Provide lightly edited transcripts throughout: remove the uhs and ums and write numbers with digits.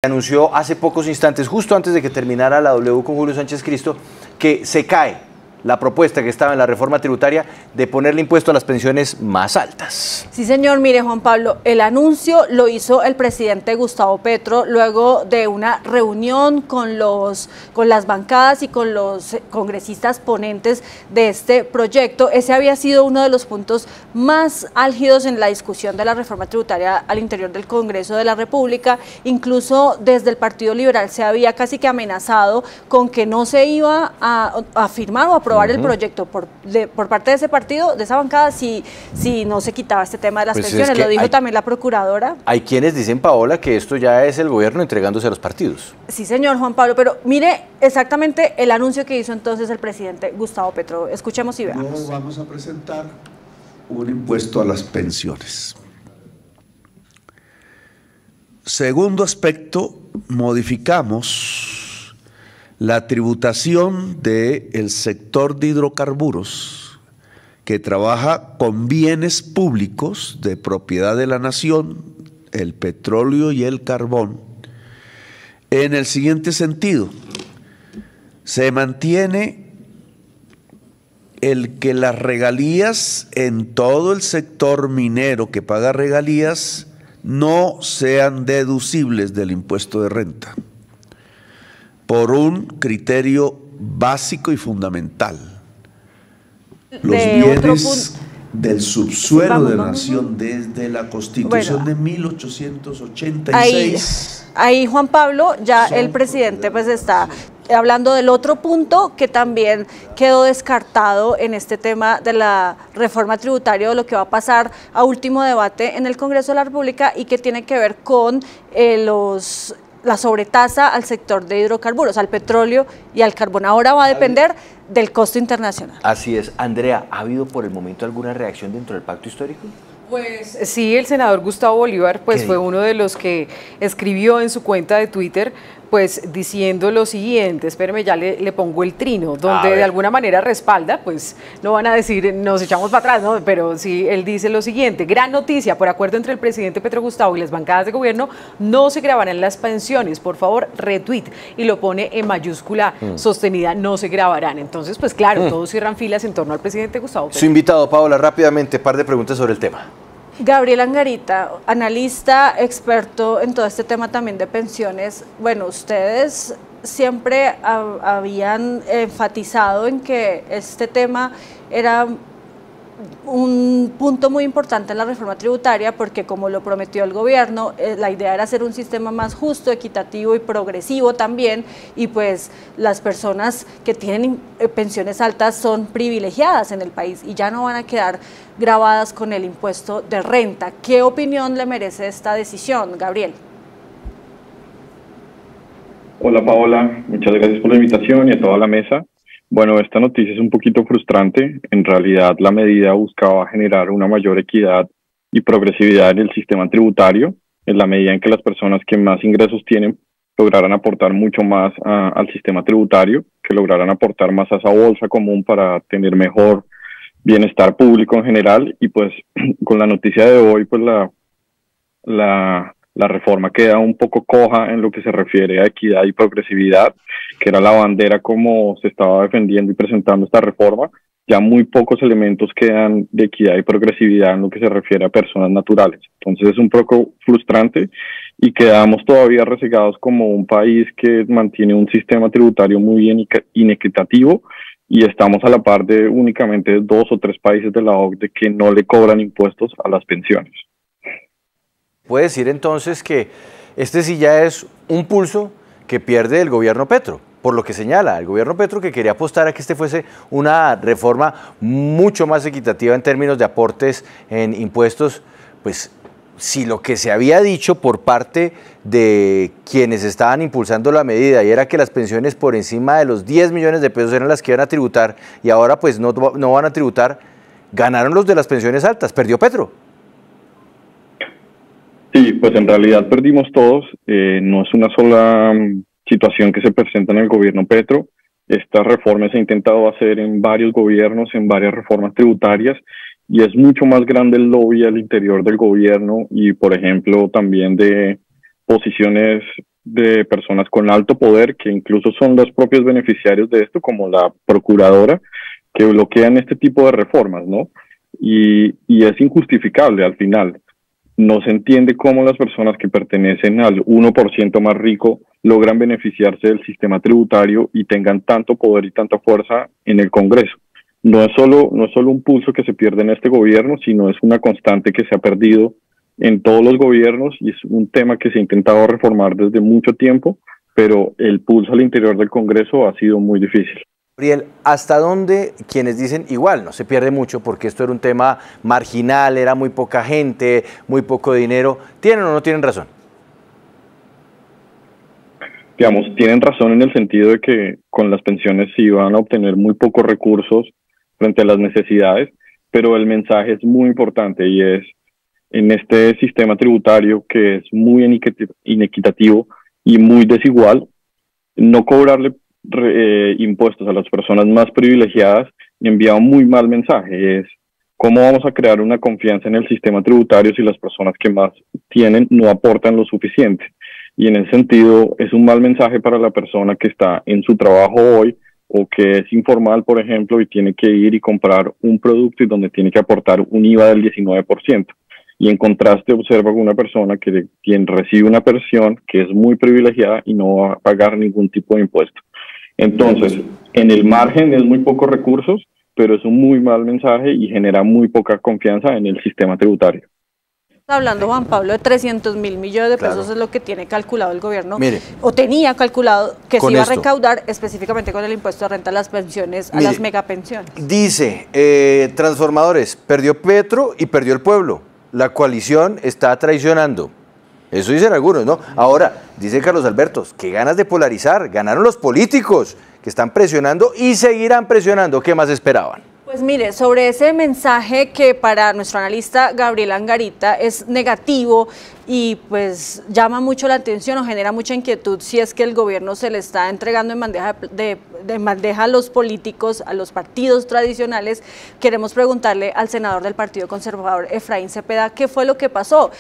Anunció hace pocos instantes, justo antes de que terminara la W con Julio Sánchez Cristo, que se cae la propuesta que estaba en la reforma tributaria de ponerle impuesto a las pensiones más altas. Sí, señor. Mire, Juan Pablo, el anuncio lo hizo el presidente Gustavo Petro luego de una reunión con las bancadas y con los congresistas ponentes de este proyecto. Ese había sido uno de los puntos más álgidos en la discusión de la reforma tributaria al interior del Congreso de la República. Incluso desde el Partido Liberal se había casi que amenazado con que no se iba a firmar o aprobar el proyecto por parte de ese partido, de esa bancada, si no se quitaba este tema de las pensiones. Lo dijo también la procuradora. Hay quienes dicen, Paola, que esto ya es el gobierno entregándose a los partidos. Sí, señor Juan Pablo, pero mire exactamente el anuncio que hizo entonces el presidente Gustavo Petro. Escuchemos y veamos. No vamos a presentar un impuesto a las pensiones. Segundo aspecto, modificamos la tributación del sector de hidrocarburos que trabaja con bienes públicos de propiedad de la nación, el petróleo y el carbón, en el siguiente sentido: se mantiene el que las regalías en todo el sector minero que paga regalías no sean deducibles del impuesto de renta, por un criterio básico y fundamental. Los bienes del subsuelo de la nación desde la Constitución de 1886. Ahí, Juan Pablo, ya el presidente pues está hablando del otro punto que también quedó descartado en este tema de la reforma tributaria, o lo que va a pasar a último debate en el Congreso de la República, y que tiene que ver con la sobretasa al sector de hidrocarburos, al petróleo y al carbón. Ahora va a depender del costo internacional. Así es. Andrea, ¿ha habido por el momento alguna reacción dentro del pacto histórico? Pues sí, el senador Gustavo Bolívar pues fue uno de los que escribió en su cuenta de Twitter pues diciendo lo siguiente. Espéreme, ya le pongo el trino, donde de alguna manera respalda, pues no van a decir nos echamos para atrás, ¿no? Pero sí, él dice lo siguiente: gran noticia, por acuerdo entre el presidente Petro Gustavo y las bancadas de gobierno, no se grabarán las pensiones, por favor, retweet, y lo pone en mayúscula sostenida, no se grabarán. Entonces, pues claro, todos cierran filas en torno al presidente Gustavo Petro. Su invitado, Paola, rápidamente, par de preguntas sobre el tema. Gabriel Angarita, analista, experto en todo este tema también de pensiones. Bueno, ustedes siempre habían enfatizado en que este tema era un punto muy importante en la reforma tributaria, porque como lo prometió el gobierno, la idea era hacer un sistema más justo, equitativo y progresivo también, y pues las personas que tienen pensiones altas son privilegiadas en el país y ya no van a quedar gravadas con el impuesto de renta. ¿Qué opinión le merece esta decisión, Gabriel? Hola Paola, muchas gracias por la invitación y a toda la mesa. Bueno, esta noticia es un poquito frustrante. En realidad, la medida buscaba generar una mayor equidad y progresividad en el sistema tributario, en la medida en que las personas que más ingresos tienen lograran aportar mucho más al sistema tributario, que lograran aportar más a esa bolsa común para tener mejor bienestar público en general. Y pues con la noticia de hoy, pues la reforma queda un poco coja en lo que se refiere a equidad y progresividad, que era la bandera como se estaba defendiendo y presentando esta reforma. Ya muy pocos elementos quedan de equidad y progresividad en lo que se refiere a personas naturales. Entonces es un poco frustrante y quedamos todavía resegados como un país que mantiene un sistema tributario muy inequitativo, y estamos a la par de únicamente 2 o 3 países de la OCDE que no le cobran impuestos a las pensiones. ¿Puede decir entonces que este sí ya es un pulso que pierde el gobierno Petro? Por lo que señala, el gobierno Petro, que quería apostar a que este fuese una reforma mucho más equitativa en términos de aportes en impuestos, pues si lo que se había dicho por parte de quienes estaban impulsando la medida, y era que las pensiones por encima de los 10 millones de pesos eran las que iban a tributar, y ahora pues no van a tributar, ganaron los de las pensiones altas, perdió Petro. Sí, pues en realidad perdimos todos. No es una sola situación que se presenta en el gobierno Petro. Esta reforma se ha intentado hacer en varios gobiernos, en varias reformas tributarias, y es mucho más grande el lobby al interior del gobierno y, por ejemplo, también de posiciones de personas con alto poder, que incluso son los propios beneficiarios de esto, como la procuradora, que bloquean este tipo de reformas, ¿no? Y es injustificable al final. No se entiende cómo las personas que pertenecen al 1% más rico logran beneficiarse del sistema tributario y tengan tanto poder y tanta fuerza en el Congreso. No es solo un pulso que se pierde en este gobierno, sino es una constante que se ha perdido en todos los gobiernos y es un tema que se ha intentado reformar desde mucho tiempo, pero el pulso al interior del Congreso ha sido muy difícil. Gabriel, ¿hasta dónde quienes dicen igual no se pierde mucho porque esto era un tema marginal, era muy poca gente, muy poco dinero, tienen o no tienen razón? Digamos, tienen razón en el sentido de que con las pensiones se iban a obtener muy pocos recursos frente a las necesidades, pero el mensaje es muy importante y es, en este sistema tributario que es muy inequitativo y muy desigual, no cobrarle impuestos a las personas más privilegiadas envía un muy mal mensaje. Es cómo vamos a crear una confianza en el sistema tributario si las personas que más tienen no aportan lo suficiente. Y en ese sentido es un mal mensaje para la persona que está en su trabajo hoy o que es informal, por ejemplo, y tiene que ir y comprar un producto y donde tiene que aportar un IVA del 19%. Y en contraste observa con una persona quien recibe una pensión que es muy privilegiada y no va a pagar ningún tipo de impuesto. Entonces, en el margen es muy pocos recursos, pero es un muy mal mensaje y genera muy poca confianza en el sistema tributario. Hablando, Juan Pablo, de 300.000 millones de pesos es lo que tiene calculado el gobierno, Mire, o tenía calculado que se iba a esto, recaudar específicamente con el impuesto de renta a las pensiones, a las megapensiones. Dice, transformadores, perdió Petro y perdió el pueblo. La coalición está traicionando. Eso dicen algunos, ¿no? Ahora, dice Carlos Alberto, qué ganas de polarizar, ganaron los políticos que están presionando y seguirán presionando. ¿Qué más esperaban? Pues mire, sobre ese mensaje que para nuestro analista Gabriel Angarita es negativo y pues llama mucho la atención o genera mucha inquietud si es que el gobierno se le está entregando en bandeja, de bandeja a los políticos, a los partidos tradicionales, queremos preguntarle al senador del Partido Conservador, Efraín Cepeda, ¿qué fue lo que pasó?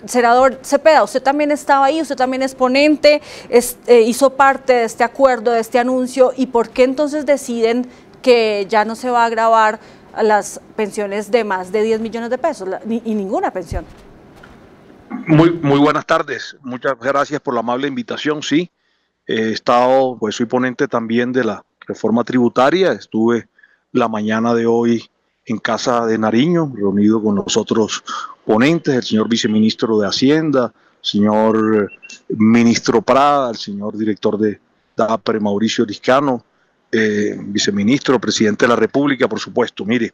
Senador Cepeda, usted también estaba ahí, usted también es ponente, hizo parte de este acuerdo, de este anuncio, ¿y por qué entonces deciden que ya no se va a gravar a las pensiones de más de 10 millones de pesos y ninguna pensión? Muy buenas tardes, muchas gracias por la amable invitación. Sí, he estado, pues soy ponente también de la reforma tributaria, estuve la mañana de hoy en Casa de Nariño, reunido con los otros ponentes, el señor viceministro de Hacienda, señor ministro Prada, el señor director de DAPRE, Mauricio Liscano, viceministro, presidente de la República, por supuesto. Mire,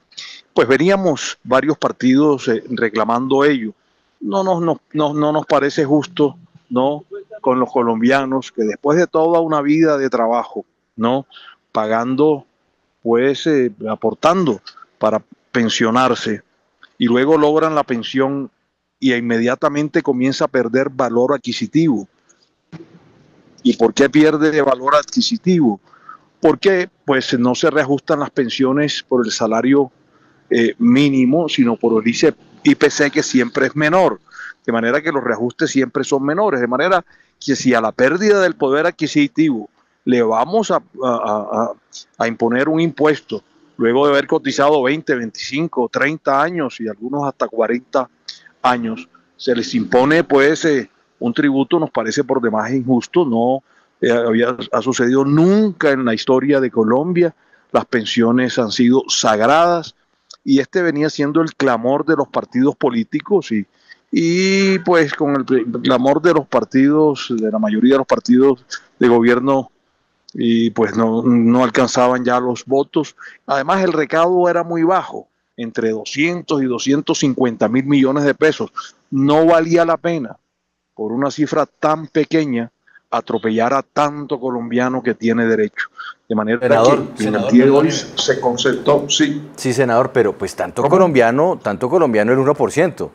pues veníamos varios partidos reclamando ello. No nos parece justo, ¿no?, con los colombianos que después de toda una vida de trabajo, ¿no?, pagando, pues aportando para pensionarse y luego logran la pensión y inmediatamente comienza a perder valor adquisitivo. ¿Y por qué pierde valor adquisitivo? Porque pues no se reajustan las pensiones por el salario mínimo, sino por el IPC, que siempre es menor, de manera que los reajustes siempre son menores, de manera que si a la pérdida del poder adquisitivo le vamos a imponer un impuesto, luego de haber cotizado 20, 25, 30 años y algunos hasta 40 años, se les impone pues un tributo, nos parece por demás injusto. No ha sucedido nunca en la historia de Colombia. Las pensiones han sido sagradas y este venía siendo el clamor de los partidos políticos y pues con el clamor de los partidos, de la mayoría de los partidos de gobierno, y pues no alcanzaban ya los votos. Además el recaudo era muy bajo, entre 200 y 250 mil millones de pesos. No valía la pena por una cifra tan pequeña atropellar a tanto colombiano que tiene derecho. De manera que en el día de hoy se concertó. Sí, senador, pero pues tanto colombiano el 1%.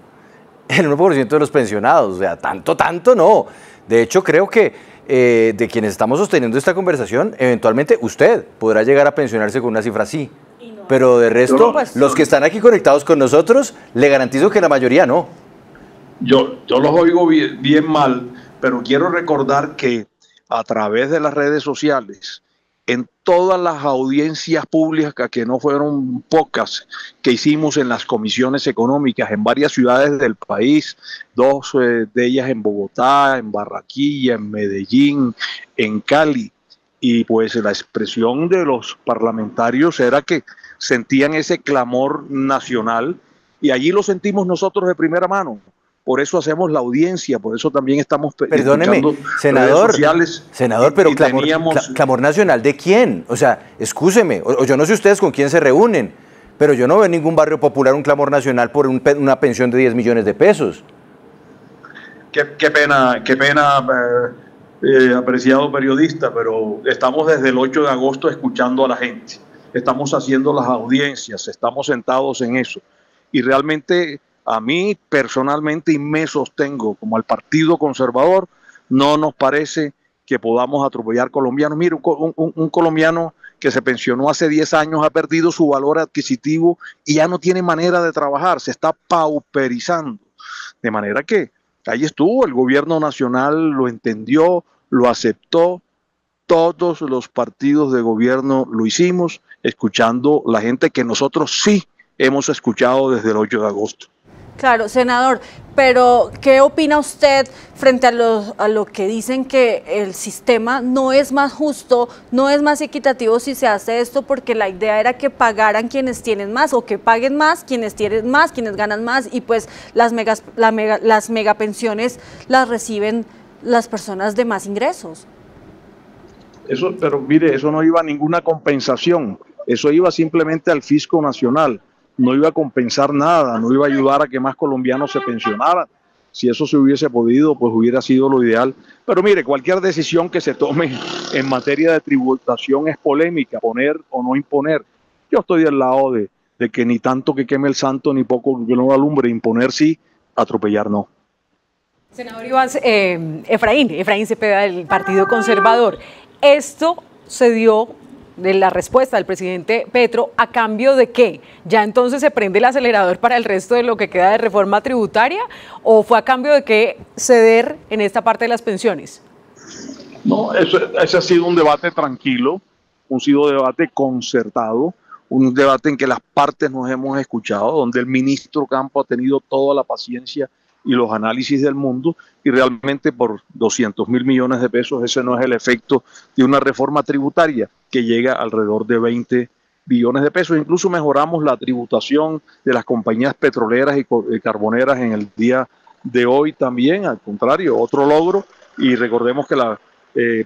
El 1% de los pensionados, o sea, tanto no. De hecho, creo que de quienes estamos sosteniendo esta conversación, eventualmente usted podrá llegar a pensionarse con una cifra así. Pero de resto, los que están aquí conectados con nosotros, le garantizo que la mayoría no. Yo los oigo bien mal, pero quiero recordar que a través de las redes sociales, en todas las audiencias públicas, que no fueron pocas, que hicimos en las comisiones económicas en varias ciudades del país, dos de ellas en Bogotá, en Barranquilla, en Medellín, en Cali, y pues la expresión de los parlamentarios era que sentían ese clamor nacional, y allí lo sentimos nosotros de primera mano. Por eso hacemos la audiencia, por eso también estamos escuchando redes sociales. Senador, pero clamor nacional ¿de quién? O sea, excúseme, o yo no sé ustedes con quién se reúnen, pero yo no veo en ningún barrio popular un clamor nacional por una pensión de 10 millones de pesos. Qué pena, apreciado periodista, pero estamos desde el 8 de agosto escuchando a la gente. Estamos haciendo las audiencias, estamos sentados en eso. Y realmente a mí personalmente, y me sostengo como al Partido Conservador, no nos parece que podamos atropellar colombianos. Mire, un colombiano que se pensionó hace 10 años ha perdido su valor adquisitivo y ya no tiene manera de trabajar, se está pauperizando. De manera que ahí estuvo, el gobierno nacional lo entendió, lo aceptó, todos los partidos de gobierno lo hicimos, escuchando la gente que nosotros sí hemos escuchado desde el 8 de agosto. Claro, senador, pero ¿qué opina usted frente a lo que dicen que el sistema no es más justo, no es más equitativo si se hace esto, porque la idea era que pagaran quienes tienen más o que paguen más quienes tienen más, quienes ganan más, y pues las megapensiones las reciben las personas de más ingresos? Eso, pero mire, eso no iba a ninguna compensación, eso iba simplemente al fisco nacional. No iba a compensar nada, no iba a ayudar a que más colombianos se pensionaran. Si eso se hubiese podido, pues hubiera sido lo ideal. Pero mire, cualquier decisión que se tome en materia de tributación es polémica, poner o no imponer. Yo estoy del lado de que ni tanto que queme el santo, ni poco que no alumbre, imponer sí, atropellar no. Senador Iván, Efraín Cepeda del Partido Conservador. Esto se dio de la respuesta del presidente Petro, ¿a cambio de qué? ¿Ya entonces se prende el acelerador para el resto de lo que queda de reforma tributaria? ¿O fue a cambio de qué ceder en esta parte de las pensiones? No, ese ha sido un debate tranquilo, un debate concertado, un debate en que las partes nos hemos escuchado, donde el ministro Campo ha tenido toda la paciencia y los análisis del mundo, y realmente por 200.000 millones de pesos ese no es el efecto de una reforma tributaria que llega alrededor de 20 billones de pesos. Incluso mejoramos la tributación de las compañías petroleras y carboneras en el día de hoy también, al contrario, otro logro, y recordemos que la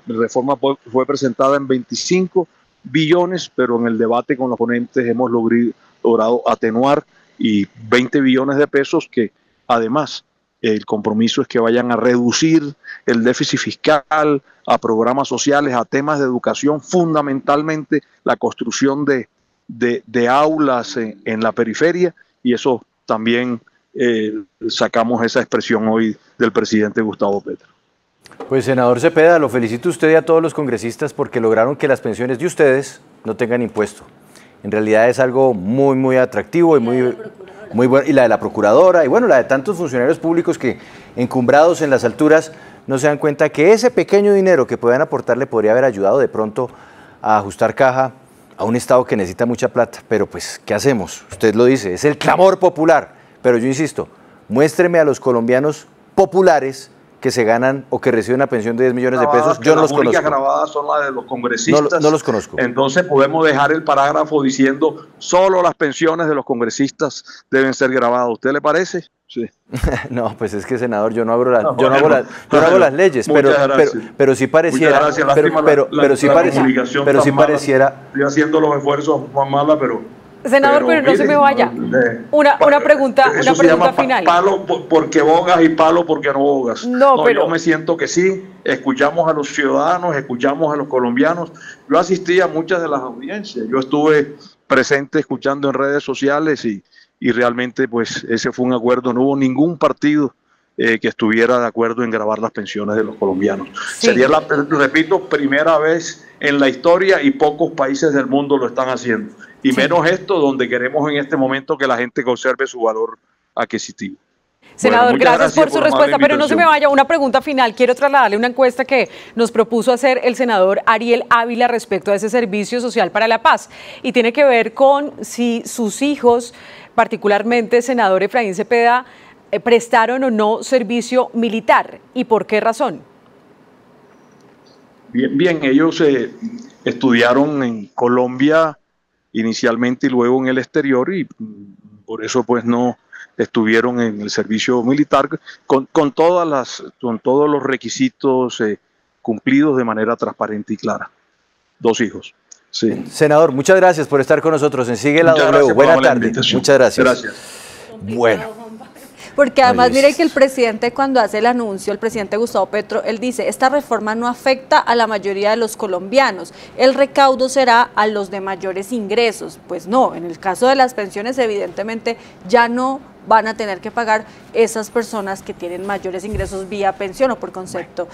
reforma fue presentada en 25 billones, pero en el debate con los ponentes hemos logrado atenuar y 20 billones de pesos que además el compromiso es que vayan a reducir el déficit fiscal, a programas sociales, a temas de educación, fundamentalmente la construcción de aulas en la periferia, y eso también sacamos esa expresión hoy del presidente Gustavo Petro. Pues senador Cepeda, lo felicito a usted y a todos los congresistas porque lograron que las pensiones de ustedes no tengan impuesto. En realidad es algo muy, muy atractivo y muy bueno, y la de la procuradora, y bueno, la de tantos funcionarios públicos que, encumbrados en las alturas, no se dan cuenta que ese pequeño dinero que puedan aportarle podría haber ayudado de pronto a ajustar caja a un Estado que necesita mucha plata. Pero pues, ¿qué hacemos? Usted lo dice, es el clamor popular. Pero yo insisto, muéstreme a los colombianos populares que se ganan o que reciben una pensión de 10 millones de pesos. Yo no los conozco. Las únicas grabadas son las de los congresistas. No los conozco. Entonces podemos dejar el parágrafo diciendo solo las pensiones de los congresistas deben ser grabadas. ¿Usted le parece? Sí. No, pues es que, senador, yo no hago las leyes, pero sí pareciera, pero sí pareciera. Estoy haciendo los esfuerzos, Juan Mala, senador, pero no se me vaya. Una pregunta final. Palo porque bogas y palo porque no bogas. No, pero yo me siento que sí, escuchamos a los ciudadanos, escuchamos a los colombianos. Yo asistí a muchas de las audiencias, yo estuve presente escuchando en redes sociales y realmente pues ese fue un acuerdo, no hubo ningún partido que estuviera de acuerdo en grabar las pensiones de los colombianos. Sí. Sería repito, primera vez en la historia y pocos países del mundo lo están haciendo. Y menos esto, donde queremos en este momento que la gente conserve su valor adquisitivo. Senador, Bueno, gracias por su la amable respuesta, pero no se me invitación. vaya. Una pregunta final. Quiero trasladarle una encuesta que nos propuso hacer el senador Ariel Ávila respecto a ese servicio social para la paz. Y tiene que ver con si sus hijos, particularmente senador Efraín Cepeda, prestaron o no servicio militar. ¿Y por qué razón? Bien, ellos estudiaron en Colombia inicialmente y luego en el exterior y por eso pues no estuvieron en el servicio militar con todos los requisitos cumplidos de manera transparente y clara. 2 hijos. Sí. Senador, muchas gracias por estar con nosotros en Sigue la Muchas W. gracias por Buena la tarde. invitación. Muchas gracias. Gracias. Bueno. Porque además, Ay, mire que el presidente cuando hace el anuncio, el presidente Gustavo Petro, él dice, esta reforma no afecta a la mayoría de los colombianos, el recaudo será a los de mayores ingresos. Pues no, en el caso de las pensiones evidentemente ya no van a tener que pagar esas personas que tienen mayores ingresos vía pensión o por concepto